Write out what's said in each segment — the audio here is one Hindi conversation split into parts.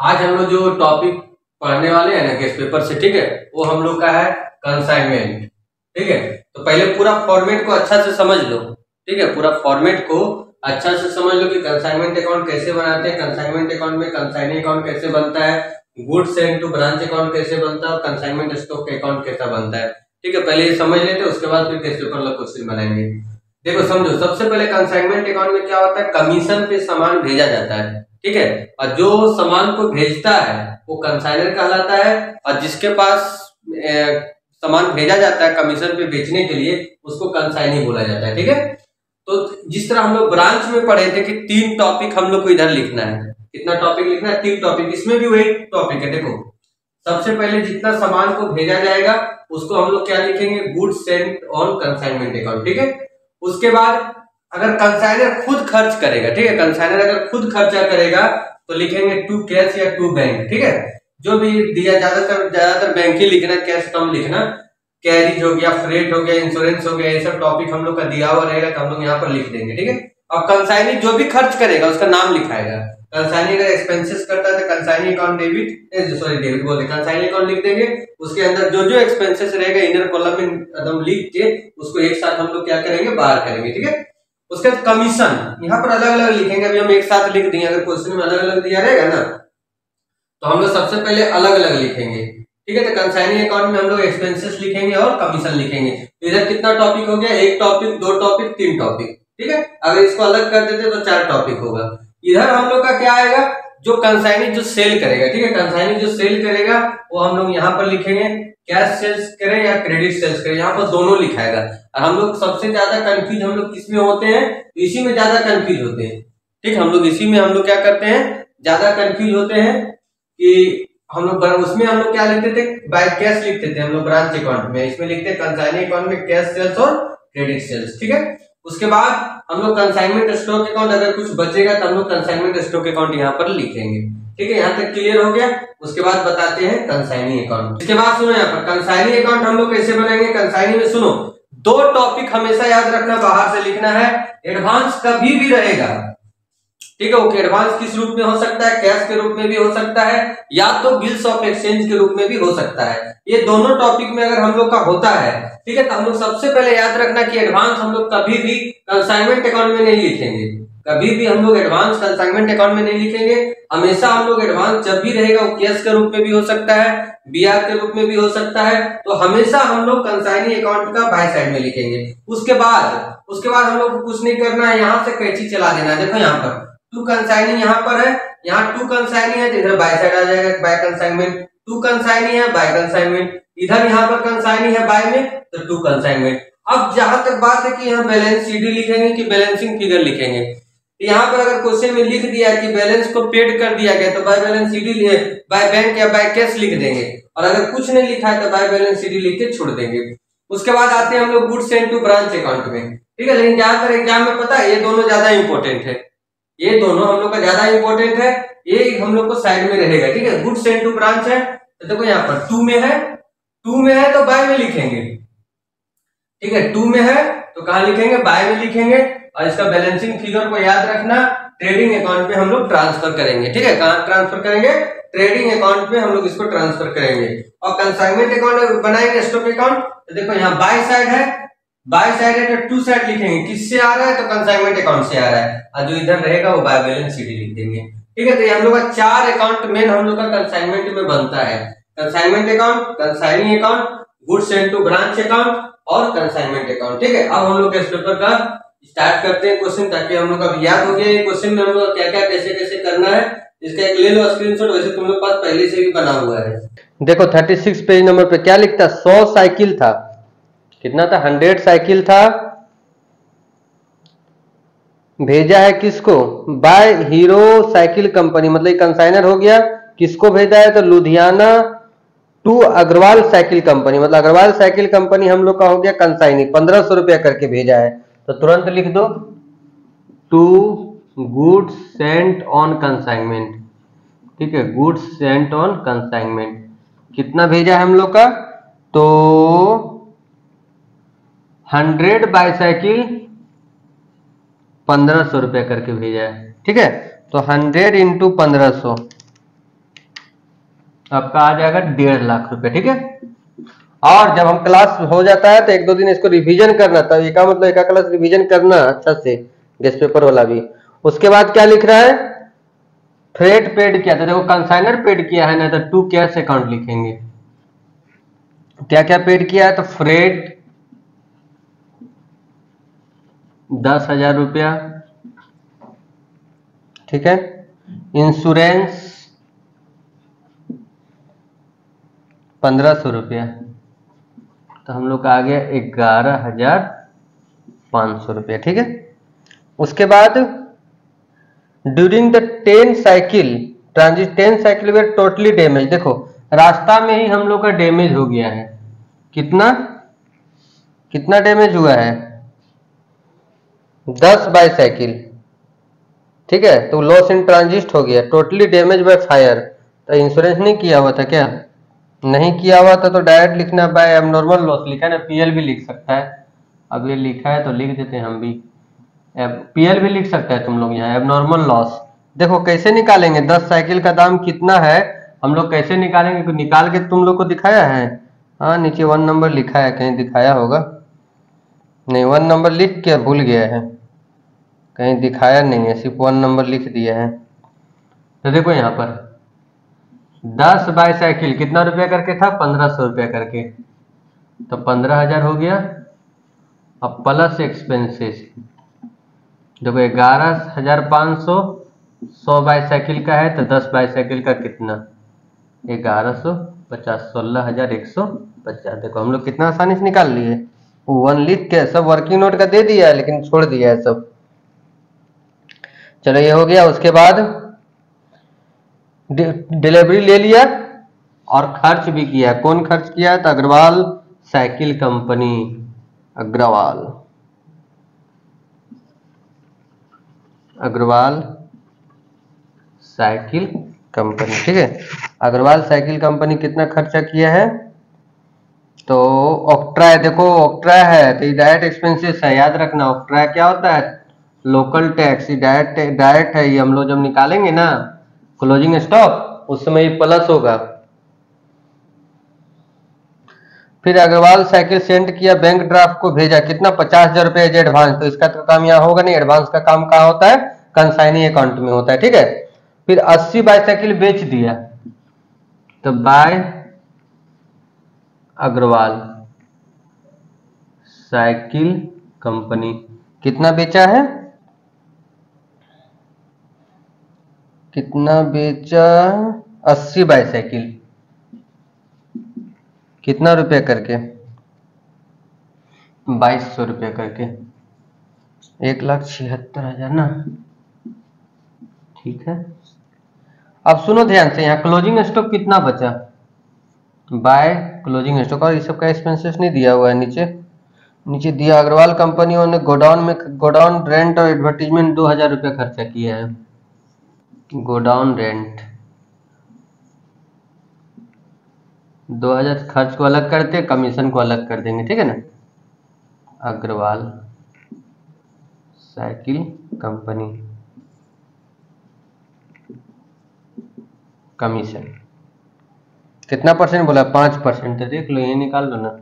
आज हम लोग जो टॉपिक पढ़ने वाले हैं ना गेस्ट पेपर से, ठीक है, वो हम लोग का है कंसाइनमेंट। ठीक है, तो पहले पूरा फॉर्मेट को अच्छा से समझ लो। ठीक है, पूरा फॉर्मेट को अच्छा से समझ लो कि कंसाइनमेंट अकाउंट कैसे बनाते हैं, कंसाइनमेंट अकाउंट में कंसाइनी अकाउंट कैसे बनता है, goods sent to branch account कैसे बनता है और कंसाइनमेंट स्टॉक अकाउंट कैसा बनता है। ठीक है, पहले ये समझ लेते हैं, उसके बाद फिर गेस्ट पेपर वाला क्वेश्चन बनाएंगे। देखो समझो, सबसे पहले कंसाइनमेंट अकाउंट में क्या होता है, कमीशन पे सामान भेजा जाता है। ठीक है, और जो सामान को भेजता है वो कंसाइनर कहलाता है, और जिसके पास सामान भेजा जाता है कमीशन पे बेचने के लिए उसको कंसाइनी बोला जाता है। ठीक है, तो जिस तरह हम लोग ब्रांच में पढ़े थे कि 3 टॉपिक हम लोग को इधर लिखना है। कितना टॉपिक लिखना है? 3 टॉपिक। इसमें भी वही टॉपिक है। देखो सबसे पहले जितना सामान को भेजा जाएगा उसको हम लोग क्या लिखेंगे, goods sent on consignment account. ठीक है, उसके बाद अगर कंसाइनर खुद खर्च करेगा, ठीक है, कंसाइनर अगर खुद खर्चा करेगा तो लिखेंगे टू कैश या टू बैंक। ठीक है, जो भी दिया, ज्यादातर बैंक ही लिखना, कैश कम लिखना। कैरिज हो गया, फ्रेट हो गया, इंश्योरेंस हो गया, ये सब टॉपिक हम लोग का दिया हुआ रहेगा तो हम लोग यहाँ पर लिख देंगे। ठीक है, और कंसाइनी जो भी खर्च करेगा उसका नाम लिखाएगा। कंसाइनी अगर एक्सपेंसेस करता है तो कंसाइनी अकाउंट डेबिट बोलते, कंसाइनी अकाउंट लिख देंगे। उसके अंदर जो जो एक्सपेंसेस रहेगा इनर कॉलम में एकदम लिख के उसको एक साथ हम लोग क्या करेंगे, बाहर करेंगे। ठीक है, उसके बाद कमीशन यहाँ पर अलग अलग लिखेंगे। अभी हम एक साथ लिख दिए, अगर क्वेश्चन में अलग अलग दिया रहेगा ना तो हम लोग सबसे पहले अलग अलग लिखेंगे। ठीक है, तो कंसाइनी अकाउंट में हम लोग एक्सपेंसेस लिखेंगे और कमीशन लिखेंगे। तो इधर कितना टॉपिक हो गया, 1 टॉपिक, 2 टॉपिक, 3 टॉपिक। ठीक है, अगर इसको अलग कर देते तो 4 टॉपिक होगा। इधर हम लोग का क्या आएगा, जो कंसाइनी जो सेल करेगा। ठीक है, कंसाइनी जो सेल करेगा वो हम लोग यहाँ पर लिखेंगे, कैश सेल्स करें या क्रेडिट सेल्स करें, यहाँ पर दोनों लिखाएगा। और हम लोग सबसे ज्यादा कंफ्यूज हम लोग किसमें होते हैं, इसी में ज्यादा कंफ्यूज होते हैं। ठीक, हम लोग इसी में हम लोग क्या करते हैं, ज्यादा कंफ्यूज होते हैं कि हम लोग उसमें हम लोग क्या लिखते थे, बाय कैश लिखते थे हम लोग ब्रांच अकाउंट में, इसमें लिखते हैं कंसाइनी अकाउंट में कैश सेल्स और क्रेडिट सेल्स। ठीक है, उसके बाद हम लोग कंसाइनमेंट स्टॉक अकाउंट, अगर कुछ बचेगा तो हम लोग कंसाइनमेंट स्टॉक अकाउंट यहाँ पर लिखेंगे। ठीक है, यहाँ तक क्लियर हो गया। उसके बाद बताते हैं कंसाइनी अकाउंट। इसके बाद सुनो, यहाँ पर कंसाइनी अकाउंट हम लोग कैसे बनाएंगे। कंसाइनी में सुनो, 2 टॉपिक हमेशा याद रखना, बाहर से लिखना है। एडवांस कभी भी रहेगा। ठीक है, वो एडवांस किस रूप में हो सकता है, कैश के रूप में भी हो सकता है या तो बिल्स ऑफ एक्सचेंज के रूप में भी हो सकता है। ये दोनों टॉपिक में अगर हम लोग का होता है, ठीक है, तो हम लोग सबसे पहले याद रखना कि एडवांस हम लोग कभी भी कंसाइनमेंट अकाउंट में नहीं लिखेंगे। कभी भी हम लोग एडवांस कंसाइनमेंट अकाउंट में नहीं लिखेंगे। हमेशा हम लोग एडवांस जब भी रहेगा वो कैश के रूप में भी हो सकता है, बीआर के रूप में भी हो सकता है, तो हमेशा हम लोग कंसाइनी अकाउंट का बाय साइड में लिखेंगे। उसके बाद हम लोग को कुछ नहीं करना है, यहाँ से कैंची चला देना है। देखो यहाँ पर टू कंसाइनी यहाँ पर है, यहाँ टू कंसाइनी है तो इधर बाय साइड आ जाएगा बाय कंसाइनमेंट। टू कंसाइनी है बाय कंसाइनमेंट, इधर यहाँ पर कंसाइनी है बाय में तो टू कंसाइनमेंट। अब जहां तक बात है कि यहाँ बैलेंस शीट लिखेंगे कि बैलेंसिंग फिगर लिखेंगे, यहाँ पर अगर क्वेश्चन में लिख दिया कि बैलेंस को पेड कर दिया गया तो by balance sheet, by bank या बाय कैश लिख देंगे। और अगर कुछ नहीं लिखा है तो बाय बैलेंस शीट लिख के छोड़ देंगे। उसके बाद आते हैं हम लोग goods sent to branch account में। ठीक है, लेकिन ज्यादातर एग्जाम में पता है ये दोनों ज्यादा इंपॉर्टेंट है, ये दोनों हम लोग का ज्यादा इंपॉर्टेंट है, ये हम लोग को साइड में रहेगा। ठीक है, गुड्स सेंट टू ब्रांच है तो देखो यहाँ पर 2 में है तो बाय में लिखेंगे। ठीक है, 2 में है तो कहां लिखेंगे, बाय में लिखेंगे। और इसका बैलेंसिंग फिगर को याद रखना, ट्रेडिंग अकाउंट में हम लोग ट्रांसफर करेंगे। ठीक है, कहां ट्रांसफर करेंगे, ट्रेडिंग अकाउंट में हम लोग इसको ट्रांसफर करेंगे। और कंसाइनमेंट अकाउंट बनाएंगे स्टॉक अकाउंट, तो देखो यहाँ बाय साइड है तो 2 साइड लिखेंगे, किससे आ रहा है तो कंसाइनमेंट अकाउंट से आ रहा है, और जो इधर रहेगा वो बाय बैलेंस शीट लिख देंगे। ठीक है, तो ये हम लोग का 4 अकाउंट मेन हम लोग का कंसाइनमेंट में बनता है, consignment account, consignee account, goods sent to branch account और कंसाइनमेंट अकाउंट। ठीक है, अब हम लोग इस पेपर का स्टार्ट करते हैं क्वेश्चन, ताकि हम लोग का याद हो गया क्वेश्चन में हम लोग क्या क्या कैसे कैसे करना है। इसका एक ले लो स्क्रीनशॉट, वैसे तुम लोग पास पहले से भी बना हुआ है। देखो 36 पेज नंबर पे क्या लिखता, 100 साइकिल था, कितना था, 100 साइकिल था, भेजा है किसको, बाय हीरो साइकिल कंपनी, मतलब कंसाइनर हो गया। किसको भेजा है तो Ludhiana to Agarwal cycle company, मतलब अग्रवाल साइकिल कंपनी हम लोग का हो गया कंसाइनी, 1500 रुपया करके भेजा है। तो तुरंत लिख दो to goods sent on consignment. ठीक है, गुड्स सेंट ऑन कंसाइनमेंट कितना भेजा है हम लोग का, तो 100 बाईसाइकिल 1500 रुपया करके भेजा है। ठीक है, तो 100 × 1500 आपका आ जाएगा 1.5 लाख रुपए, ठीक है। और जब हम क्लास हो जाता है तो 1-2 दिन इसको रिवीजन करना था, एक मतलब एक क्लास रिवीजन करना अच्छा से, गेस्ट पेपर वाला भी। उसके बाद क्या लिख रहा है, फ्रेट पेड किया था, देखो कंसाइनर पेड किया है ना, तो टू कैश अकाउंट लिखेंगे। क्या क्या पेड किया है, तो फ्रेट 10,000 रुपया, ठीक है। इंश्योरेंस 1,500 रुपया, तो हम लोग का आ गया 11,500 रुपया, ठीक है। उसके बाद during the 10 cycle transit 10 cycle were totally damage, देखो रास्ता में ही हम लोग का डैमेज हो गया है, कितना कितना डैमेज हुआ है, 10 बाईसाइकिल, ठीक है। तो लॉस इन ट्रांजिट हो गया, टोटली डैमेज बाय फायर। तो इंश्योरेंस नहीं किया हुआ था क्या, नहीं किया हुआ था तो डायरेक्ट लिखना बाय एबनॉर्मल लॉस, लिखा है ना, पीएल भी लिख सकता है। अब ये लिखा है तो लिख देते हैं हम भी, पीएल भी लिख सकता है तुम लोग यहाँ, एबनॉर्मल लॉस। देखो कैसे निकालेंगे, 10 साइकिल का दाम कितना है, हम लोग कैसे निकालेंगे, निकाल के तुम लोग को दिखाया है। हाँ नीचे 1 नंबर लिखा है, कहीं दिखाया होगा, नहीं 1 नंबर लिख के भूल गया है, कहीं दिखाया नहीं है, सिर्फ 1 नंबर लिख दिया है। तो देखो यहाँ पर 10 बाईसाइकिल कितना रुपया करके था, 1,500 रुपया करके, तो 15,000 हो गया। अब प्लस एक्सपेंसेस, देखो 11,500, 100 बाईसाइकिल का है तो 10 बाईसाइकिल का कितना, 1150, 16,150। देखो हम लोग कितना आसानी से निकाल लिए, 1 लिख के सब वर्किंग नोट का दे दिया है लेकिन छोड़ दिया है सब। चलो ये हो गया। उसके बाद डिलीवरी ले लिया और खर्च भी किया, कौन खर्च किया, तो Agarwal cycle company, Agarwal cycle company, ठीक है। अग्रवाल साइकिल कंपनी कितना खर्चा किया है, तो ऑक्ट्रा, देखो ऑक्ट्रा है तो डायरेक्ट एक्सपेंसेस है, याद रखना ऑक्ट्रा क्या होता है, लोकल टैक्स, डायरेक्ट है, ये हम लोग जब निकालेंगे ना क्लोजिंग स्टॉक उस समय ये प्लस होगा। फिर अग्रवाल साइकिल सेंड किया, बैंक ड्राफ्ट को भेजा, कितना 50,000 रुपये एज एडवांस, तो इसका तो काम यहाँ होगा नहीं, एडवांस का काम कहाँ होता है, कंसाइनी अकाउंट में होता है, ठीक है। फिर 80 बाईसाइकिल बेच दिया, तो बाय अग्रवाल साइकिल कंपनी कितना बेचा है, कितना बेचा, 80 बाईसाइकिल, कितना रुपया करके, 2,200 रुपया करके, 1,76,000 ना, ठीक है। अब सुनो ध्यान से, यहाँ क्लोजिंग स्टॉक कितना बचा, बाय क्लोजिंग स्टॉक, और इस सब का एक्सपेंसेस नहीं दिया हुआ है, नीचे दिया, अग्रवाल कंपनियों ने गोडाउन रेंट और एडवर्टीजमेंट 2,000 रुपया खर्चा किया है, गोडाउन रेंट 2,000 खर्च को अलग करते, कमीशन को अलग कर देंगे, ठीक है ना। अग्रवाल साइकिल कंपनी कमीशन कितना परसेंट बोला, 5%, तो देख लो ये निकाल लो ना,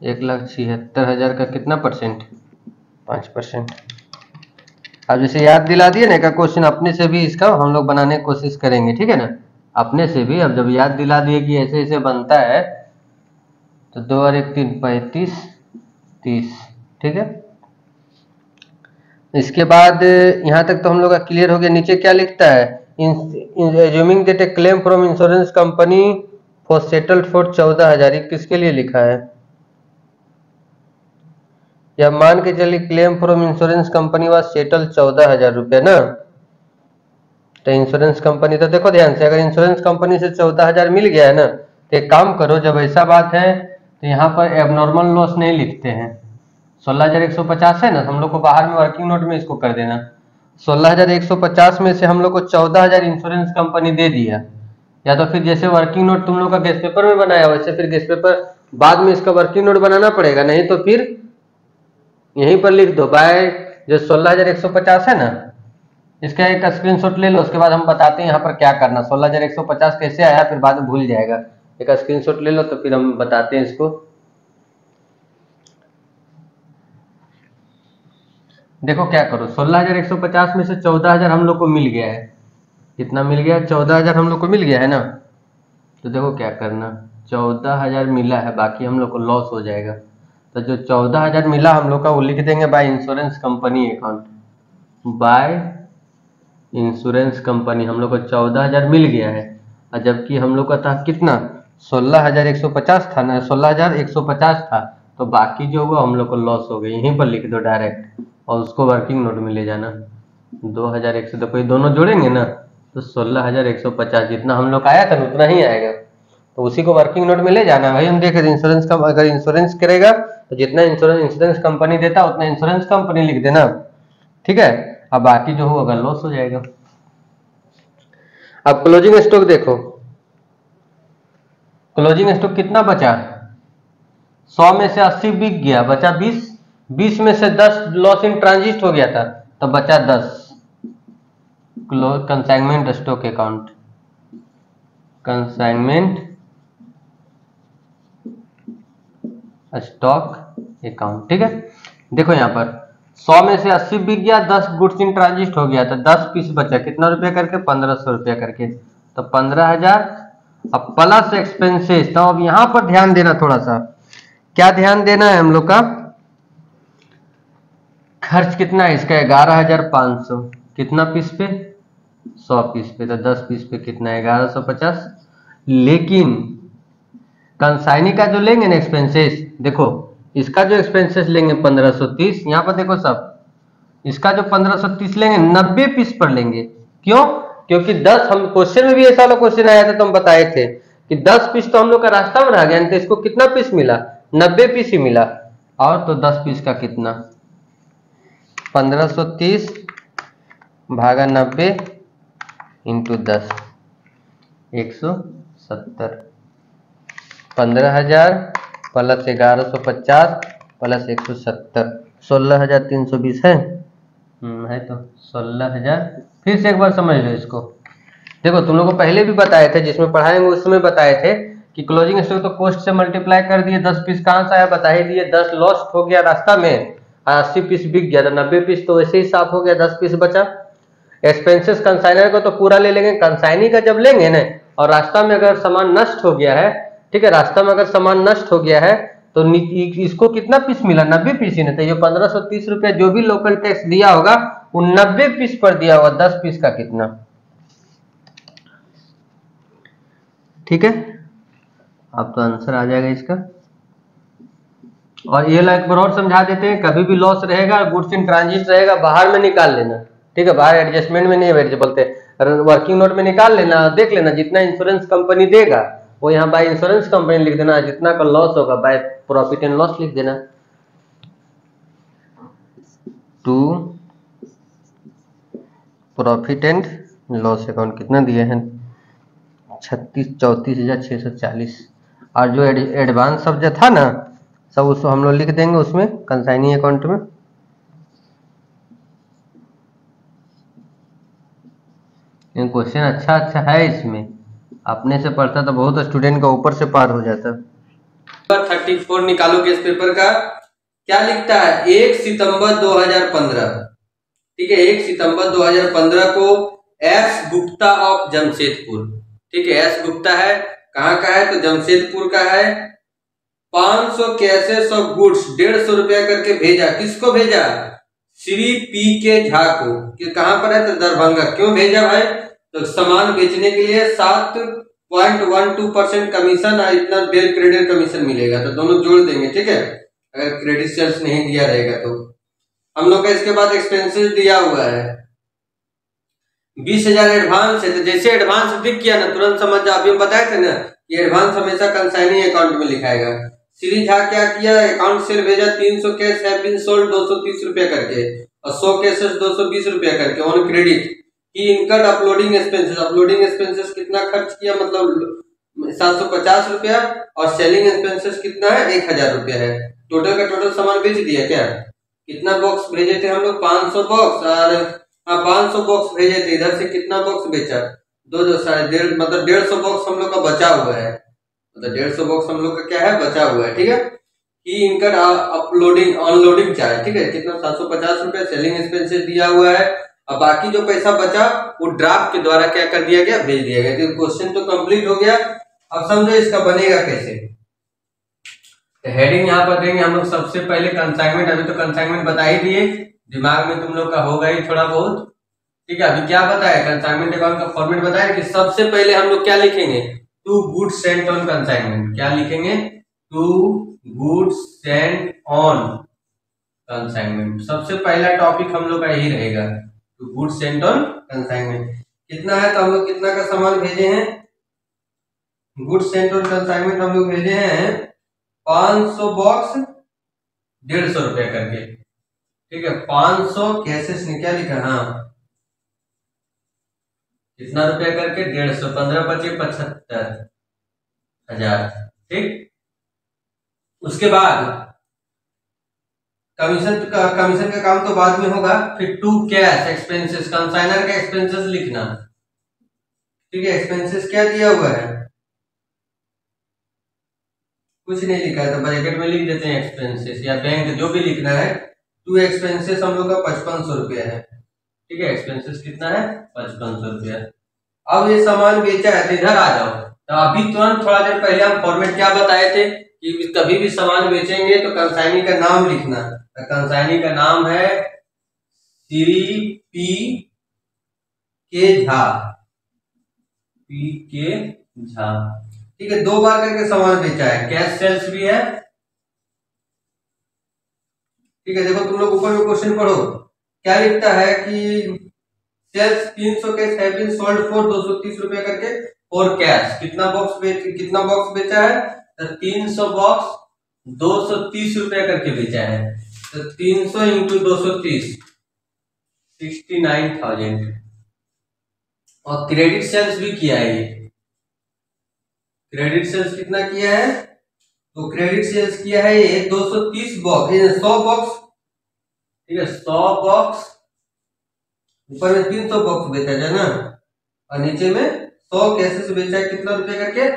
1,76,000 का कितना परसेंट, 5%। अब जैसे याद दिला दिए ना, का क्वेश्चन अपने से भी इसका हम लोग बनाने की कोशिश करेंगे, ठीक है ना, अपने से भी। अब जब याद दिला दिए कि ऐसे ऐसे बनता है, तो 2 और 1 3 35 30, ठीक है। इसके बाद यहाँ तक तो हम लोग का क्लियर हो गया। नीचे क्या लिखता है, assuming that A claim from insurance company for settled for 14,000, किसके लिए लिखा है, या मान के चलिए claim from insurance company was settle 14,000 रुपया ना, तो इंश्योरेंस कंपनी, तो देखो ध्यान से, अगर इंश्योरेंस कंपनी से 14,000 मिल गया है ना, तो एक काम करो, जब ऐसा बात है तो यहाँ पर एबनॉर्मल लॉस नहीं लिखते हैं, 16,150 है ना, तो हम लोग को बाहर में वर्किंग नोट में इसको कर देना, 16,150 में से हम लोग को 14,000 इंश्योरेंस कंपनी दे दिया, या तो फिर जैसे वर्किंग नोट तुम लोग का गेस्ट पेपर में बनाया वैसे फिर गेस्ट पेपर बाद में इसका वर्किंग नोट बनाना पड़ेगा, नहीं तो फिर यहीं पर लिख दो बाय जो 16,150 है ना, इसका एक स्क्रीनशॉट ले लो, उसके बाद हम बताते हैं यहाँ पर क्या करना। 16,150 कैसे आया फिर बाद में भूल जाएगा। एक स्क्रीनशॉट ले लो तो फिर हम बताते हैं इसको। देखो क्या करो, 16,150 में से 14,000 हम लोग को मिल गया है। कितना मिल गया? 14,000 हम लोग को मिल गया है ना। तो देखो क्या करना, 14,000 मिला है, बाकी हम लोग को लॉस हो जाएगा। तो जो 14,000 मिला हम लोग का वो लिख देंगे by insurance company account. By insurance company हम लोग को 14,000 मिल गया है, और जबकि हम लोग का था कितना, 16,150 था ना, 16,150 था। तो बाकी जो हुआ हम लोग को लॉस हो गया, यहीं पर लिख दो डायरेक्ट, और उसको वर्किंग नोट में ले जाना। 2,100, देखो ये दोनों जोड़ेंगे ना तो 16,150 जितना हम लोग का आया था ना उतना ही आएगा, तो उसी को वर्किंग नोट में ले जाना। भाई हम देखे इंश्योरेंस का, अगर इंश्योरेंस करेगा तो जितना इंश्योरेंस कंपनी देता उतना इंश्योरेंस कंपनी लिख देना, ठीक है। अब बाकी जो होगा लॉस हो जाएगा। अब क्लोजिंग स्टॉक देखो, क्लोजिंग स्टॉक कितना बचा, 100 में से 80 बिक गया, बचा 20, 20 में से 10 लॉस इन ट्रांजिट हो गया था तो बचा 10। Consignment stock account, consignment stock account, ठीक है। देखो यहाँ पर 100 में से 80 बिक गया, 10 गुड्स इन ट्रांजिट हो गया तो 10 पीस बचा, कितना रुपया करके, 1,500 रुपया करके, तो 15,000। अब प्लस एक्सपेंसेस, तो अब यहां पर ध्यान देना, थोड़ा सा क्या ध्यान देना है हम लोग का, खर्च कितना है इसका, 11,500, कितना पीस पे, 100 पीस पे, तो 10 पीस पे कितना है, 1,150। लेकिन कंसाइनी का जो लेंगे ना एक्सपेंसेस, देखो इसका जो एक्सपेंसेस लेंगे 1,530, यहाँ पर देखो सब, इसका जो 1,530 लेंगे 90 पीस पर लेंगे। क्यों? क्योंकि 10, हम क्वेश्चन में भी ऐसा वाला क्वेश्चन आया था तो हम बताए थे कि 10 पीस तो हम लोग का रास्ता में रह गया, तो इसको कितना पीस मिला, 90 पीस ही मिला। और तो 10 पीस का कितना, 1,530 भागा 90 इंटू 10, 170, 15,000 प्लस 1,150 प्लस 170, 16,320 है। है तो 16,000। फिर से एक बार समझ लो इसको। देखो तुम लोग को पहले भी बताए थे, जिसमें पढ़ाएंगे उसमें बताए थे कि क्लोजिंग स्टॉक तो कॉस्ट से मल्टीप्लाई कर दिए, 10 पीस कहाँ से आया बता ही दिए, 10 लॉस्ट हो गया रास्ता में, 80 पीस बिक गया, तो 90 पीस तो वैसे ही साफ हो गया, 10 पीस बचा। एक्सपेंसेस कंसाइनर को तो पूरा ले लेंगे, कंसाइनी का जब लेंगे ना, और रास्ता में अगर सामान नष्ट हो गया है, ठीक है, रास्ता में अगर सामान नष्ट हो गया है तो इसको कितना पीस मिला, 90 पीस ही नहीं, तो ये 1,530 रुपया जो भी लोकल टैक्स दिया होगा वो 90 पीस पर दिया होगा, 10 पीस का कितना, ठीक है। अब तो आंसर आ जाएगा इसका। और ये एक बार और समझा देते हैं, कभी भी लॉस रहेगा, गुड्स इन ट्रांजिट रहेगा, बाहर में निकाल लेना, ठीक है, बाहर एडजस्टमेंट में नहीं है बोलते, वर्किंग नोट में निकाल लेना, देख लेना जितना इंश्योरेंस कंपनी देगा वो यहाँ बाय इंश्योरेंस कंपनी लिख देना, जितना का लॉस होगा बाय प्रॉफिट एंड लॉस लिख देना। To profit and loss account कितना दिए हैं, 34,640। और जो एडवांस सब जो था ना सब उसको हम लोग लिख देंगे उसमें कंसाइनी अकाउंट में। क्वेश्चन अच्छा है इसमें, अपने से पढ़ता तो बहुत स्टूडेंट का ऊपर से पार हो जाता। 34 निकालो केस पेपर का, क्या लिखता है, 1 सितंबर 2015, ठीक है, 1 सितंबर 2015 को एस गुप्ता ऑफ जमशेदपुर, ठीक है, एस गुप्ता है, कहाँ का है तो जमशेदपुर का है, 500 कैसेस ऑफ गुड्स 150 रुपया करके भेजा, किसको भेजा, श्री पी के झा को, कि कहां पर है तो दरभंगा। क्यों भेजा भाई, तो सामान बेचने के लिए 7.12% कमीशन और इतना बिल क्रेडिट कमीशन मिलेगा, तो दोनों जोड़ देंगे, ठीक है, अगर क्रेडिट सेल्स नहीं दिया रहेगा तो। हम लोग का इसके बाद एक्सपेंसेस दिया हुआ है 20,000 एडवांस है, तो जैसे एडवांस दिख गया ना तुरंत समझ जाओ, अभी हम बताए थे ना कि एडवांस हमेशा कंसाइनी अकाउंट में लिखाएगा। श्री झा क्या किया, अकाउंट से भेजा 300 कैश हैव बीन सोल्ड 230 रुपया करके, और 100 कैसेस 220 रुपया करके on credit. He incurred uploading expenses कितना खर्च किया, मतलब 750 रुपया, और सेलिंग एक्सपेंसेस कितना है, 1,000 रुपया है। टोटल का टोटल सामान बेच दिया क्या, कितना बॉक्स भेजे थे हम लोग, 500 बॉक्स, और हाँ 500 बॉक्स भेजे थे, इधर से कितना बॉक्स बेचा, 2 साढ़े डेढ़, मतलब 150 बॉक्स हम लोग का बचा हुआ है, मतलब 150 बॉक्स हम लोग का क्या है, बचा हुआ है। ठीक है, कि इनका अपलोडिंग अनलोडिंग चार्ज, ठीक है, कितना 750 रुपए सेलिंग एक्सपेंसेस दिया हुआ है, और बाकी जो पैसा बचा वो ड्राफ्ट के द्वारा क्या कर दिया गया, भेज दिया गया। तो क्वेश्चन तो कंप्लीट हो गया। अब समझो इसका बनेगा कैसे। हेडिंग यहाँ पर देंगे हम लोग सबसे पहले कंसाइनमेंट, अभी तो कंसाइनमेंट बता ही दिए, दिमाग में तुम लोग का होगा ही थोड़ा बहुत। ठीक है, अभी क्या बताया, कंसाइनमेंट अकाउंट का फॉर्मेट बताया कि सबसे पहले हम लोग क्या लिखेंगे, to goods sent on consignment. क्या लिखेंगे, to goods sent on consignment. सबसे पहला टॉपिक हम लोग का यही रहेगा, to goods sent on consignment. कितना है, तो हम लोग कितना का सामान भेजे हैं, गुड्स सेंट ऑन कंसाइनमेंट हम लोग भेजे हैं 500 बॉक्स 150 रुपया करके। ठीक है, 500 कैसेस ने क्या लिखा, हाँ कितना रुपया करके, 150, 15 बचे 75,000। ठीक, उसके बाद कमीशन का काम तो बाद में होगा। फिर टू कैश एक्सपेंसेस, कंसाइनर का एक्सपेंसेस लिखना। ठीक है, एक्सपेंसेस क्या दिया हुआ है, कुछ नहीं लिखा है तो ब्रैकेट में लिख देते हैं एक्सपेंसेस, या बैंक जो भी लिखना है। टू एक्सपेंसेस हम लोग का 5500 रुपया है। ठीक है, एक्सपेंसेस कितना है, 5500 रुपया। अब ये सामान बेचा है, तो इधर आ जाओ, तो अभी तुरंत थोड़ा देर पहले हम फॉर्मेट क्या बताए थे कि कभी भी सामान बेचेंगे तो कंसाइनी का नाम लिखना। तो कंसाइनी का नाम है श्री पी के झा, पी के झा। ठीक है, 2 बार करके सामान बेचा है, कैश सेल्स भी है। ठीक है, देखो तुम लोग ऊपर में क्वेश्चन पढ़ो, क्या लिखता है कि sales 300 cash have been sold for 230 रुपया करके, और कैश कितना बॉक्स बेचा है, तो 300 बॉक्स 230 रुपया करके बेचा है। तो 300 इंटू 230 69,000। और क्रेडिट सेल्स भी किया है, ये क्रेडिट सेल्स कितना किया है, तो क्रेडिट सेल्स किया है ये 230 बॉक्स, 100 बॉक्स। ठीक है, 100 बॉक्स, ऊपर में 300 बॉक्स बेचा है ना, और नीचे में 100 कैसे बेचा है, कितना रुपया करके,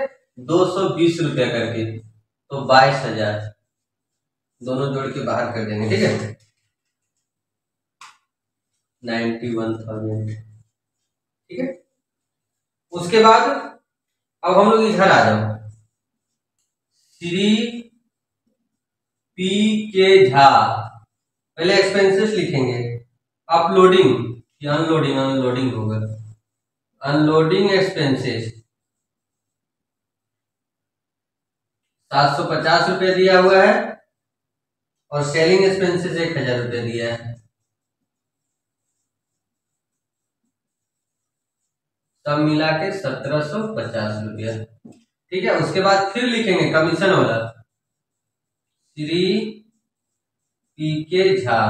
220 रुपया करके। तो 22,000 दोनों जोड़ के बाहर कर देंगे। ठीक है, 91,000। ठीक है, उसके बाद अब हम लोग इधर आ जाओ, श्री पी के झा। पहले एक्सपेंसेस लिखेंगे, अपलोडिंग या अनलोडिंग होगा, अनलोडिंग एक्सपेंसेस 750 रुपया दिया हुआ है, और सेलिंग एक्सपेंसेस 1000 रुपया दिया है। सब मिला के 1750 रुपया। ठीक है, उसके बाद फिर लिखेंगे कमीशन वाला, श्री पी के झा।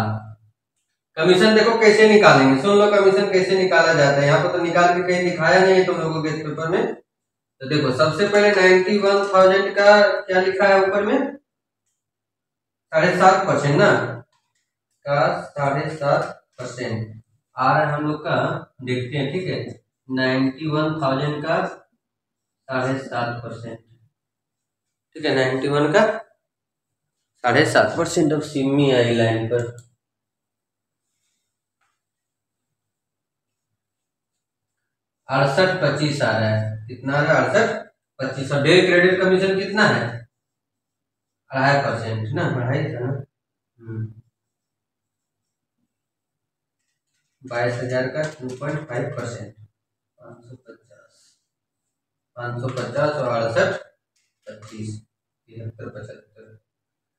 कमीशन देखो कैसे निकालेंगे, सुन लो कमीशन कैसे निकाला जाता है। यहाँ पर तो निकाल के कहीं दिखाया नहीं है तुम लोगों के पेपर में। तो देखो सबसे पहले 91,000 का क्या लिखा है ऊपर में, 7.5% ना, का 7.5% आ रहा है हम लोग का, देखते हैं। ठीक है, 91,000 का 7.5%। ठीक है, 91 का 7.5%। अब सिमी आई लाइन पर, 68,25 आ रहा है। कितना आ रहा है, 68,25। और डे क्रेडिट कमीशन कितना है, 2.5% ना, 2.5 था ना, 22,000 का 2.5%, 550 और 68,25, 73,75।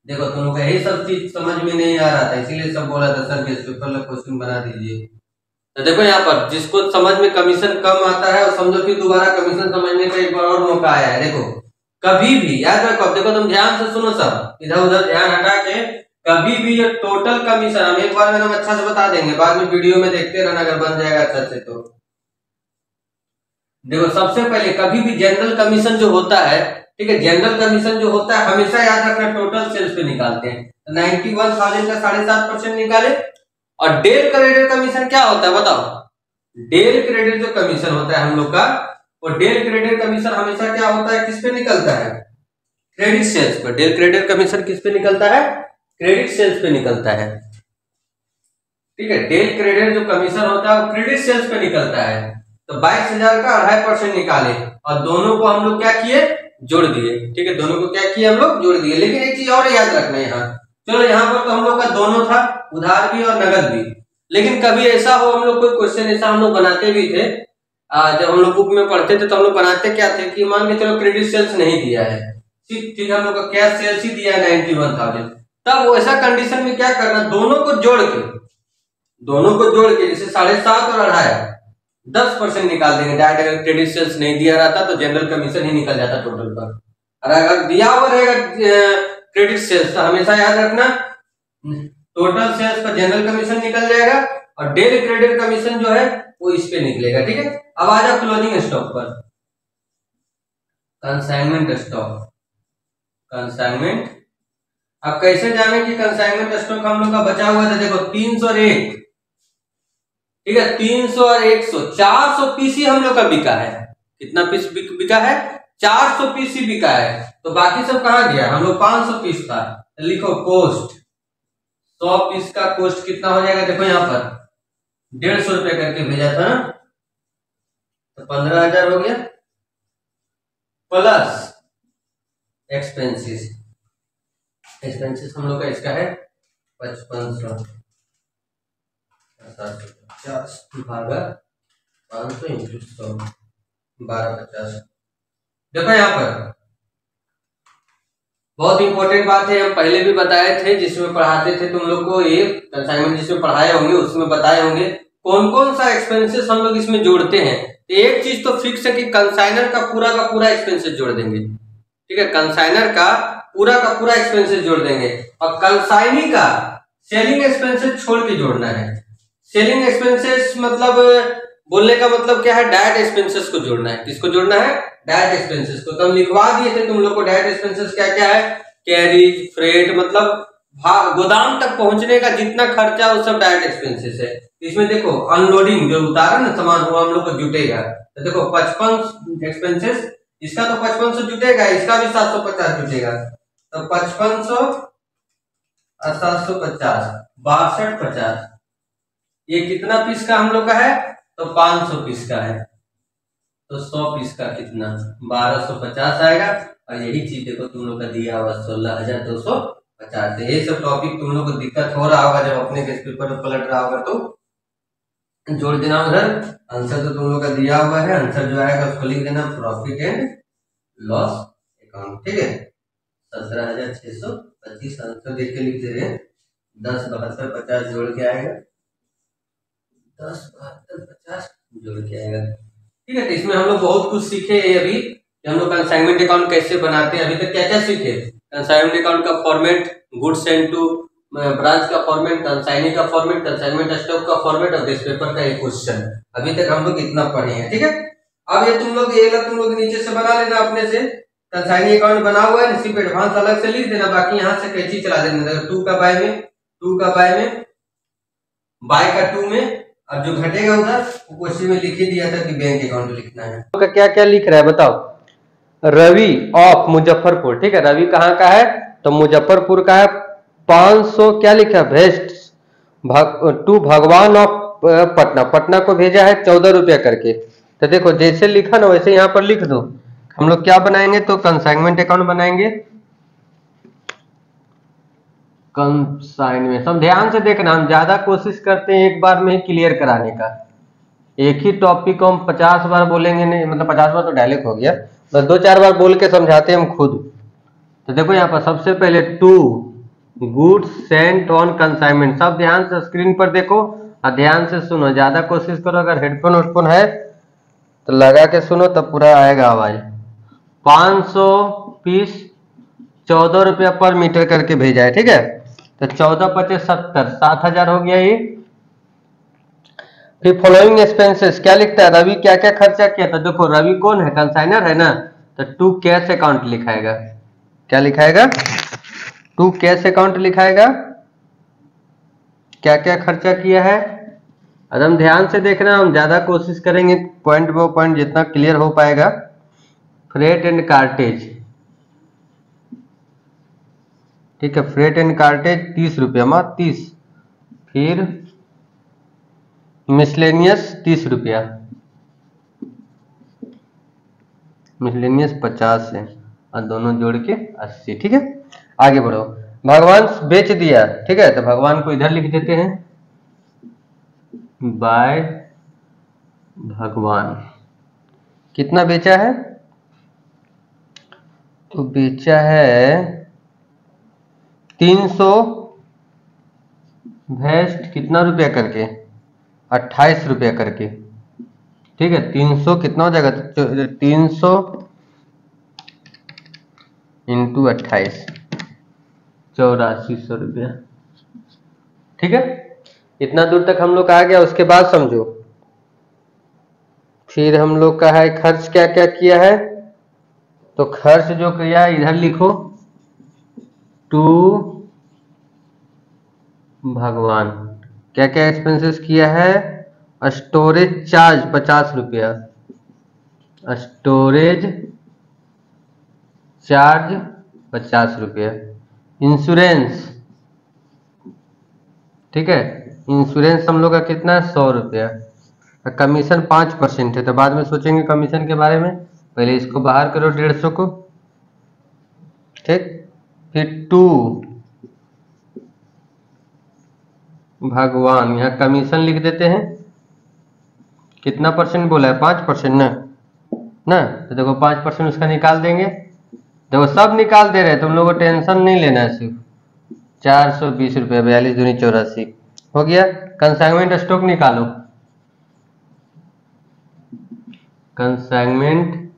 देखो तुम लोग यही सब चीज समझ में नहीं आ रहा था, इसीलिए सब बोला था सर गेस्ट पेपर में क्वेश्चन बना दीजिए। तो देखो यहाँ पर जिसको समझ में कमीशन कम आता है, और समझो कि दोबारा कमीशन समझने का एक बार और मौका आया है। देखो कभी भी याद रखो, देखो तुम ध्यान से सुनो, सब इधर उधर ध्यान हटा के, कभी भी ये टोटल कमीशन हम एक बार में हम अच्छा से बता देंगे, बाद में वीडियो में देखते रहना अगर बन जाएगा अच्छा से। तो देखो सबसे पहले कभी भी जनरल कमीशन जो होता है, ठीक है, जनरल कमीशन जो होता है हमेशा याद रखना टोटल सेल्स पे निकालते हैं। 91,000 का 7.5% निकाले, और डेल क्रेडिट कमीशन क्या होता है बताओ? डेल क्रेडिट जो कमीशन होता है हम लोग का, वो डेल क्रेडिट कमीशन हमेशा क्या होता है, किस पे निकलता है? क्रेडिट सेल्स पर। डेल क्रेडिट कमीशन किस पे निकलता है? क्रेडिट सेल्स पे निकलता है। ठीक है, डेल क्रेडिट जो कमीशन होता है वो क्रेडिट सेल्स पे निकलता है। तो 22,000 का 2.5% निकाले और दोनों को हम लोग क्या किए, जोड़ दिए। ठीक है, दोनों को क्या किए हम लोग, जोड़ दिए। लेकिन एक चीज और याद रखना है यहाँ, चलो यहाँ पर तो हम लोग का दोनों था, उधार भी और नगद भी। लेकिन कभी ऐसा हो, हम लोग कोई क्वेश्चन ऐसा हम लोग बनाते भी थे, जब हम लोग बुक में पढ़ते थे तो हम लोग बनाते क्या थे कि मान के चलो क्रेडिट सेल्स नहीं दिया है, ठीक, हम लोग का कैश सेल्स ही दिया है 91,000, तब वैसा कंडीशन में क्या करना, दोनों को जोड़ के जैसे 7.5 और 2.5 10% निकाल देंगे डायरेक्ट। अगर क्रेडिट सेल्स नहीं दिया रहता तो जनरल कमीशन ही निकल जाता टोटल पर। और अगर दिया हुआ रहेगा क्रेडिट सेल्स तो हमेशा याद रखना टोटल सेल्स पर जनरल कमीशन निकल जाएगा और डेल क्रेडिट कमीशन जो है वो इस पे निकलेगा। ठीक है, अब आ जाओ क्लोजिंग स्टॉक पर। Consignment stock, consignment. अब कैसे जाने कि कंसाइनमेंट स्टॉक हम लोग का बचा हुआ था? देखो 301, ठीक है, 300 और 100 400 पीसी हम लोग का बिका है। कितना पीस बिका है? 400 पीसी बिका है। तो बाकी सब कहां गया? हम लोग 500 पीस था। तो लिखो कोस्ट, 100 पीस का कोस्ट कितना हो जाएगा? देखो यहाँ पर 150 रुपए करके भेजा था ना, तो 15,000 हो गया प्लस एक्सपेंसेस। एक्सपेंसेस हम लोग का इसका है 5550 भागा 500 इंटू 100 1250। देखो यहाँ पर बहुत इंपॉर्टेंट बात है, हम पहले भी बताए थे जिसमें पढ़ाते थे तुम लोग को, ये कंसाइनमेंट जिसमें पढ़ाए होंगे उसमें बताए होंगे कौन कौन सा एक्सपेंसेस हम लोग इसमें जोड़ते हैं। तो एक चीज तो फिक्स है कि कंसाइनर का पूरा एक्सपेंसेस जोड़ देंगे। ठीक है, कंसाइनर का पूरा एक्सपेंसेस जोड़ देंगे और कंसाइनी का सेलिंग एक्सपेंसेस छोड़ के जोड़ना है। सेलिंग एक्सपेंसेस मतलब बोलने का मतलब क्या है, डायरेक्ट एक्सपेंसेस को जोड़ना है। किसको जोड़ना है? डायरेक्ट एक्सपेंसेस को। तो हम लिखवा दिए थे तुम लोग को डायरेक्ट एक्सपेंसेस क्या क्या है, कैरिज, फ्रेट, मतलब गोदाम तक पहुंचने का जितना खर्चा वो सब डायरेक्ट एक्सपेंसेस है। इसमें देखो अनलोडिंग जो उतारा ना सामान वो हम लोग को जुटेगा। तो देखो 55 एक्सपेंसेस, इसका तो 5500 जुटेगा, इसका भी 750 जुटेगा। तो 5500 और 750 6250। ये कितना पीस का हम लोग का है? तो 500 पीस का है। तो 100 पीस का कितना? 1250 आएगा। और यही चीज देखो तुम लोग का दिया हुआ 16,250। ये सब टॉपिक तुम लोग को दिक्कत हो रहा होगा जब अपने केस पेपर में पलट रहा होगा तो जोड़ देना उधर। आंसर तो तुम लोग का दिया हुआ है, आंसर जो आएगा उसको लिख देना प्रॉफिट एंड लॉस अकाउंट। ठीक है, 17,625 आंसर देख के लिख दे रहे हैं। 10 72 50 जोड़ के आएगा, 10 72 50 जोड़ के आएगा। ठीक है, तो इसमें हम लोग बहुत कुछ सीखे हैं अभी कि हम लोग कंसाइनमेंट अकाउंट कैसे बनाते हैं। अभी तक क्या क्या सीखे? कंसाइनमेंट अकाउंट का format, goods send to branch का फॉर्मेट, कंसाइनी का फॉर्मेट, कंसाइनमेंट स्टॉक का फॉर्मेट और गेस्ट पेपर का एक क्वेश्चन। अभी तक हम लोग इतना पढ़े हैं। ठीक है, अब ये तुम लोग नीचे से बना लेना अपने से। कंसाइनी अकाउंट बना हुआ है, सिर्फ एडवांस अलग से लिख देना, बाकी यहाँ से कैची चला देना। 2 का बाय में, 2 का बाय में, बाय का 2 में, अब जो घटेगा उधर वो क्वेश्चन में लिख ही दिया था कि बैंक अकाउंट लिखना है। तो क्या क्या लिख रहा है बताओ? रवि ऑफ मुजफ्फरपुर। ठीक है, रवि कहाँ का है? तो मुजफ्फरपुर का है। 500 क्या लिखा? वेस्ट टू भगवान ऑफ पटना। पटना को भेजा है 14 रुपया करके। तो देखो जैसे लिखा ना वैसे यहाँ पर लिख दो। हम लोग क्या बनाएंगे? तो कंसाइनमेंट अकाउंट बनाएंगे। कंसाइनमेंट सब ध्यान से देखना, हम ज्यादा कोशिश करते हैं एक बार में ही क्लियर कराने का। एक ही टॉपिक को हम 50 बार बोलेंगे नहीं, मतलब 50 बार तो डायलेक्ट हो गया, बस 2-4 बार बोल के समझाते हैं हम खुद। तो देखो यहाँ पर सबसे पहले to goods sent on consignment. सब ध्यान से स्क्रीन पर देखो और ध्यान से सुनो, ज्यादा कोशिश करो। अगर हेडफोन वेडफोन है तो लगा के सुनो तब पूरा आएगा आवाज। 500 पीस 14 रुपया पर मीटर करके भेजा है। ठीक है, तो 14 पचे 70, 7,000 हो गया ये। फिर फॉलोइंग एक्सपेंसेस क्या लिखता है? रवि क्या क्या खर्चा किया था? देखो रवि कौन है? कंसाइनर है ना, तो टू कैश अकाउंट लिखाएगा। क्या लिखाएगा? टू कैश अकाउंट लिखाएगा। क्या क्या खर्चा किया है, एकदम ध्यान से देखना, हम ज्यादा कोशिश करेंगे पॉइंट वो पॉइंट जितना क्लियर हो पाएगा। फ्रेट एंड कार्टेज, ठीक है, फ्रेट एंड कार्टेज 30 रुपया मात्र 30, फिर मिसलेनियस 30 रुपया, मिसलेनियस 50 है और दोनों जोड़ के 80। ठीक है, आगे बढ़ो। भगवान बेच दिया, ठीक है, तो भगवान को इधर लिख देते हैं, बाय भगवान। कितना बेचा है, तो बेचा है 300 वेस्ट, कितना रुपया करके, 28 रुपया करके। ठीक है, 300 कितना हो जाएगा, 300 इंटू 28, 8400 रुपया। ठीक है, इतना दूर तक हम लोग आ गया। उसके बाद समझो, फिर हम लोग का है खर्च क्या क्या किया है, तो खर्च जो किया है इधर लिखो, टू भगवान। क्या क्या एक्सपेंसेस किया है, स्टोरेज चार्ज 50 रुपया, स्टोरेज चार्ज 50 रुपया, इंश्योरेंस, ठीक है, इंश्योरेंस हम लोग का कितना है 100 रुपया, कमीशन 5% है, तो बाद में सोचेंगे कमीशन के बारे में, पहले इसको बाहर करो 150 को। ठीक, फिर टू भगवान, यहाँ कमीशन लिख देते हैं, कितना परसेंट बोला है, 5% ना, तो देखो 5% उसका निकाल देंगे, देखो सब निकाल दे रहे हैं, तुम लोगों को टेंशन नहीं लेना है, सिर्फ 420 रुपया, 42 दूनी 84 हो गया। कंसाइनमेंट स्टॉक निकालो, कंसाइनमेंट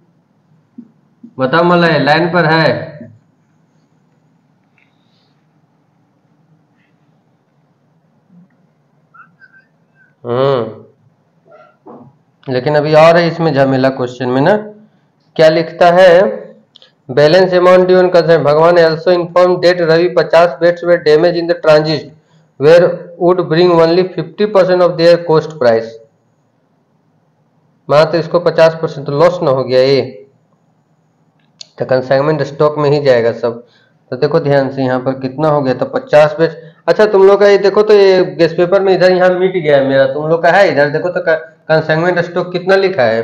बताओ, मलय लाइन पर है, लेकिन अभी और है इसमें झमेला क्वेश्चन में ना, क्या लिखता है, balance amount due on consign, भगवान also informed that Ravi 50 bets were damaged in the transit where would bring only 50% of their cost price। मां तो इसको 50% तो लॉस ना हो गया ये, तो कंसाइनमेंट स्टॉक में ही जाएगा सब। तो देखो ध्यान से, यहाँ पर कितना हो गया, तो 50 बेच। अच्छा तुम लोग का ये देखो, तो ये गेस्ट पेपर में इधर यहाँ मिट गया है मेरा, तुम लोग का है इधर देखो, तो कंसाइनमेंट स्टॉक कितना लिखा है,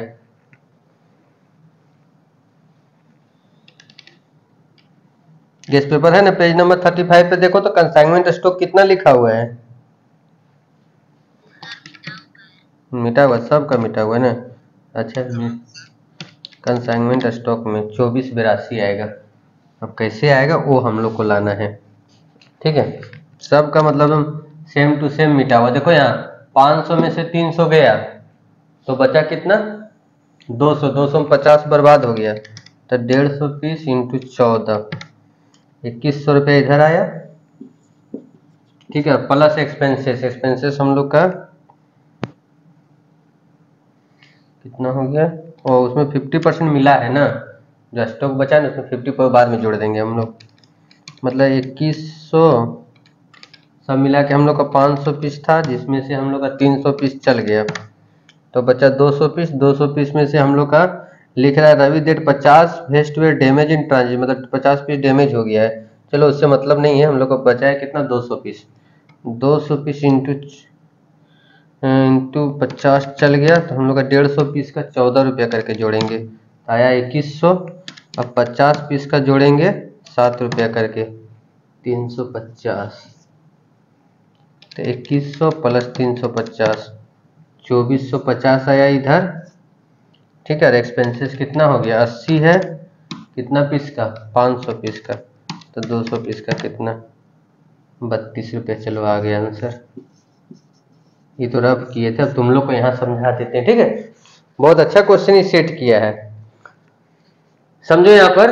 गेस्ट पेपर है ना, पेज नंबर 35 पे देखो, तो कंसाइनमेंट स्टॉक कितना लिखा हुआ है, मिटा हुआ, सबका मिटा हुआ है ना। अच्छा, कंसाइनमेंट स्टॉक में 2482 आएगा, अब कैसे आएगा वो हम लोग को लाना है। ठीक है, सबका मतलब हम सेम टू सेम मिटा हुआ, देखो यहाँ 500 में से 300 गया, तो बचा कितना, 200, 200 में 50 बर्बाद हो गया, तो 150 पीस इंटू 14, 2100 रुपये इधर आया। ठीक है, प्लस एक्सपेंसेस, एक्सपेंसेस हम लोग का कितना हो गया, और उसमें 50% मिला है ना, जो स्टॉक बचा है ना उसमें 50% बाद में जोड़ देंगे हम लोग, मतलब 2100 सब मिला के हम लोग का 500 पीस था, जिसमें से हम लोग का 300 पीस चल गया, तो बचा 200 पीस। 200 पीस में से हम लोग का लिख रहा है रवि date 50 waste were damage in transit, मतलब 50 पीस डैमेज हो गया है, चलो उससे मतलब नहीं है, हम लोग को बचा है कितना, 200 पीस। 200 पीस इंटू 50 चल गया, तो हम लोग का 150 पीस का 14 रुपया करके जोड़ेंगे, तो आया 2100, अब 50 पीस का जोड़ेंगे 7 रुपया करके, 350, तो 2100 प्लस 350, 2450 आया इधर। ठीक है, एक्सपेंसेस कितना हो गया, 80 है, कितना पीस का, 500 पीस का, तो 200 पीस का कितना, 32 रुपये। चलो आ गया आंसर, ये तो रफ किए थे, अब तुम लोग को यहाँ समझा देते हैं। ठीक है, बहुत अच्छा क्वेश्चन ही सेट किया है। समझो यहाँ पर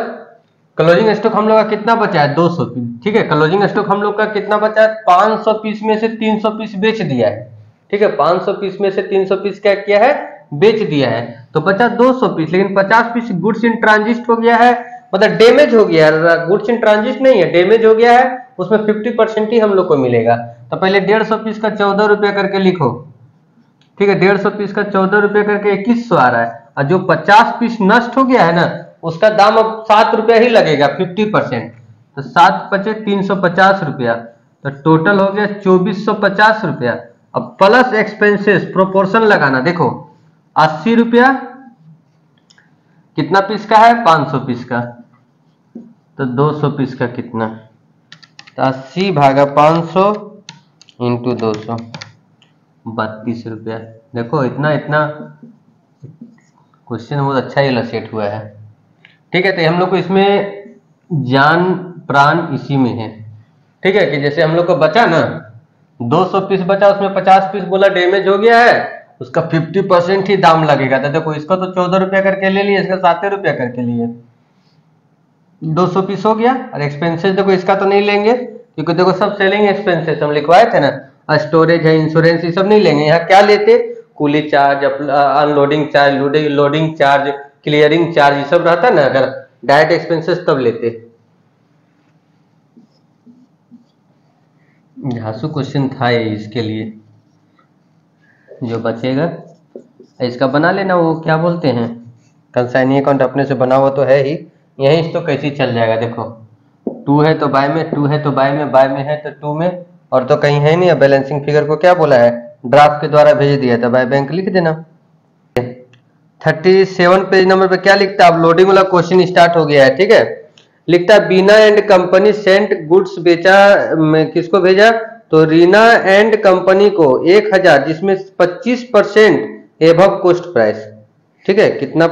क्लोजिंग स्टॉक हम लोग का कितना बचा है, 200 पीस। ठीक है, क्लोजिंग स्टॉक हम लोग का कितना बचा है, 500 पीस में से 300 पीस बेच दिया है। ठीक है, 500 पीस में से 300 पीस क्या किया है, बेच दिया है, तो बचा 200 पीस, लेकिन 50 पीस गुड्स इन ट्रांजिट हो गया है, मतलब डैमेज हो गया है, गुड्स इन ट्रांजिट नहीं है, डैमेज हो गया है, उसमें 50% ही हम लोग को मिलेगा, तो पहले 150 पीस का 14 रुपया करके लिखो, ठीक है। 150 पीस का 14 रुपया करके 2100 आ रहा है, और जो 50 पीस नष्ट हो गया है ना उसका दाम अब 7 रुपया ही लगेगा 50%। तो 7 बचे 350 रुपया, तो टोटल हो गया 2450 रुपया। अब प्लस एक्सपेंसेस प्रोपोर्शन लगाना, देखो 80 रुपया कितना पीस का है, 500 पीस का, तो 200 पीस का कितना, तो 80 भागा 500 इंटू 200, 32 रुपया। देखो इतना इतना क्वेश्चन बहुत अच्छा इलस्ट्रेट हुआ है, ठीक है। तो हम लोग को इसमें जान प्राण इसी में है, ठीक है। कि जैसे हम लोग को बचा ना 200 पीस बचा, उसमें 50 पीस बोला डैमेज हो गया है, उसका 50% ही दाम लगेगा। तो देखो इसको तो 14 रुपया करके ले लिए, इसका 7 रुपया करके लिए, 200 पीस हो गया। और एक्सपेंसेस देखो इसका तो नहीं लेंगे, क्योंकि देखो सब सेलिंग एक्सपेंसेस हम लिखवाए थे ना, स्टोरेज है, इंश्योरेंस, ये सब नहीं लेंगे। यहाँ क्या लेते, coolie charge, unloading charge, loading charge, clearing charge, ये सब रहता ना अगर डायरेक्ट एक्सपेंसेस तब लेते। झांसू क्वेश्चन था ये, इसके लिए जो बचेगा इसका बना लेना, वो क्या बोलते हैं कंसाइनी अकाउंट अपने से बना हुआ तो है ही, यहीं तो कैसे चल जाएगा। देखो 2 है तो बाय में, 2 है तो बाय में, बाय में है तो 2 में, और तो कहीं है नहीं। बैलेंसिंग फिगर को क्या बोला है, ड्राफ्ट के द्वारा भेज दिया था, बाय बैंक लिख देना। 37 पेज नंबर पे क्या लिखता है, अब लोडिंग वाला क्वेश्चन स्टार्ट हो गया है, ठीक है। लिखता है बीना एंड कंपनी सेंट गुड्स, बेचा किसको भेजा, तो रीना एंड कंपनी को 1000, जिसमें 25% एबव कॉस्ट प्राइस, ठीक है। कितना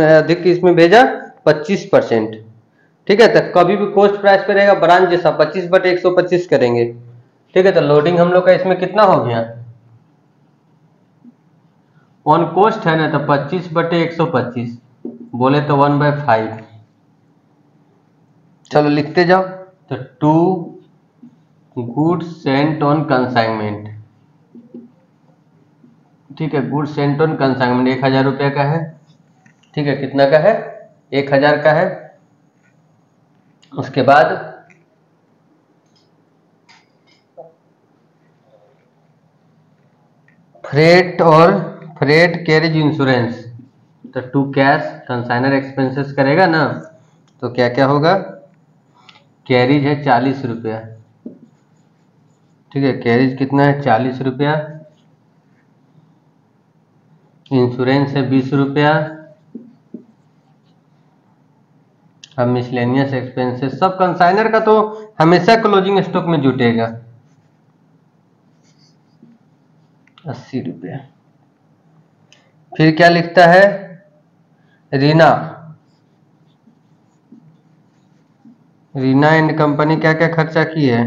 अधिक इसमें भेजा, 25%, ठीक है। तो कभी भी कॉस्ट प्राइस पे रहेगा ब्रांच जैसा 25/125 करेंगे, ठीक है। तो लोडिंग हम लोग का इसमें कितना हो गया, ऑन कॉस्ट है ना, तो 25/125 बोले तो 1/5। चलो लिखते जाओ, तो 2 गुड्स सेंट ऑन कंसाइनमेंट, ठीक है। गुड्स सेंट ऑन कंसाइनमेंट 1000 रुपया का है, ठीक है। कितना का है, 1000 का है। उसके बाद फ्रेट और फ्रेट कैरेज इंश्योरेंस, तो 2 कैश कंसाइनर एक्सपेंसेस करेगा ना, तो क्या क्या होगा, कैरिज है 40 रुपया, ठीक है। कैरिज कितना है, 40 रुपया। इंश्योरेंस है 20 रुपया। अब मिसलेनियस एक्सपेंसेस सब कंसाइनर का तो हमेशा क्लोजिंग स्टॉक में जुटेगा, 80 रुपया। फिर क्या लिखता है, रीना एंड कंपनी क्या क्या खर्चा की है,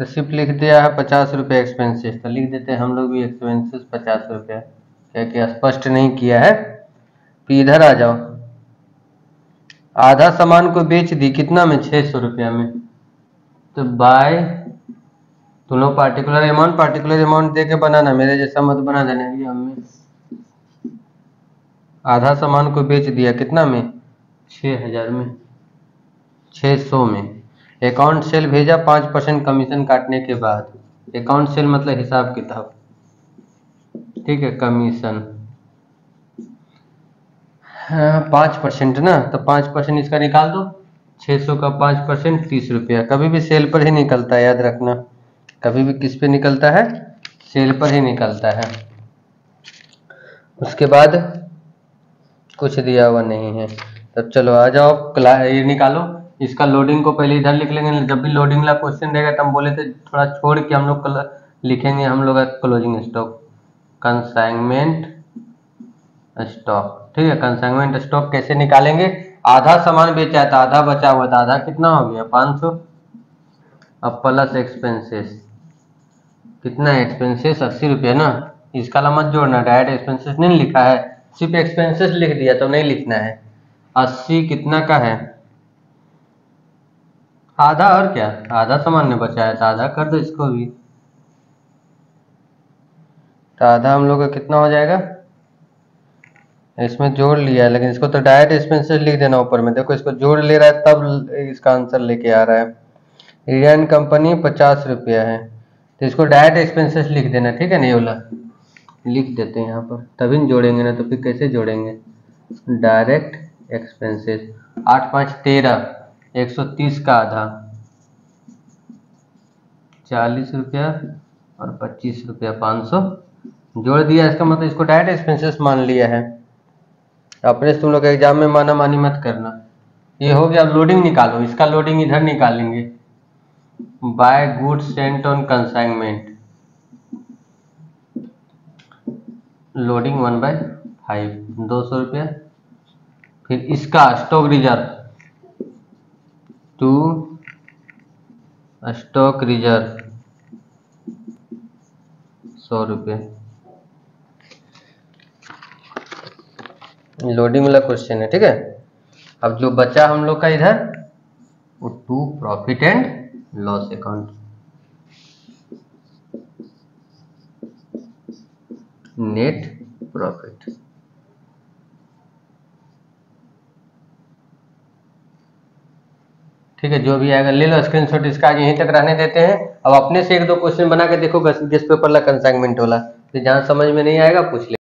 तो सिर्फ लिख दिया है 50 रुपया एक्सपेंसेस, तो लिख देते हैं हम लोग भी एक्सपेंसेस 50 रुपया, क्या क्या स्पष्ट नहीं किया है। फिर इधर आ जाओ, आधा सामान को बेच दी, कितना में, 600 रुपया में, तो बाय दोनों पार्टिकुलर अमाउंट दे के बनाना, मेरे जैसा मत बना देना। ये हमने आधा सामान को बेच दिया कितना में, 6000 में, 600 में। अकाउंट सेल भेजा 5% कमीशन काटने के बाद, अकाउंट सेल मतलब हिसाब किताब, ठीक है। कमीशन 5% ना, तो 5% इसका निकाल दो, 600 का 5% 30 रुपया। कभी भी सेल पर ही निकलता है, याद रखना, कभी भी किस पे निकलता है, सेल पर ही निकलता है। उसके बाद कुछ दिया हुआ नहीं है, तब चलो आ जाओ, ये निकालो। इसका लोडिंग को पहले इधर लिख लेंगे, जब भी लोडिंग वाला क्वेश्चन रहेगा तो हम बोले थे थोड़ा छोड़ के हम लोग लिखेंगे हम लोग क्लोजिंग स्टॉक, कंसाइनमेंट स्टॉक, ठीक है। कंसाइनमेंट स्टॉक कैसे निकालेंगे, आधा सामान बेचा है तो आधा बचा हुआ था, आधा कितना हो गया, 500। अब प्लस एक्सपेंसेस, कितना है एक्सपेंसेस, 80 रुपया ना, इसका ला मत जोड़ना, डायरेक्ट एक्सपेंसेस नहीं लिखा है, सिर्फ एक्सपेंसेस लिख दिया, तो नहीं लिखना है। 80 कितना का है, आधा, और क्या, आधा सामान ने बचाया था, आधा कर दो इसको भी, तो आधा हम लोग का कितना हो जाएगा, इसमें जोड़ लिया है, लेकिन इसको तो डायरेक्ट एक्सपेंसेस लिख देना ऊपर में। देखो इसको जोड़ ले रहा है तब इसका आंसर लेके आ रहा है। रिलायंस कंपनी 50 रुपया है, तो इसको डायरेक्ट एक्सपेंसेस लिख देना, ठीक है ना, ये वाला लिख देते हैं यहाँ पर, तभी जोड़ेंगे ना तो फिर कैसे जोड़ेंगे। डायरेक्ट एक्सपेंसेस 8 5 13, 130 का आधा 40 रुपया और 25 रुपया 500 जोड़ दिया। इसका मतलब इसको डायरेक्ट एक्सपेंसेस मान लिया है। अपने से तुम लोग एग्जाम में माना मानी मत करना। ये हो गया। लोडिंग निकालो, इसका लोडिंग इधर निकालेंगे। By goods sent on consignment, loading 1/5 200 रुपया। फिर इसका stock reserve to stock reserve 100 रुपये। लोडिंग वाला क्वेश्चन है, ठीक है। अब जो बचा हम लोग का इधर वो to profit and loss account, net profit. ठीक है, जो भी आएगा ले लो स्क्रीनशॉट, इसका यहीं तक रहने देते हैं। अब अपने से 1 2 क्वेश्चन बना के देखो गेस्ट पेपर ला कंसाइनमेंट वाला, तो जहाँ समझ में नहीं आएगा पूछ ले।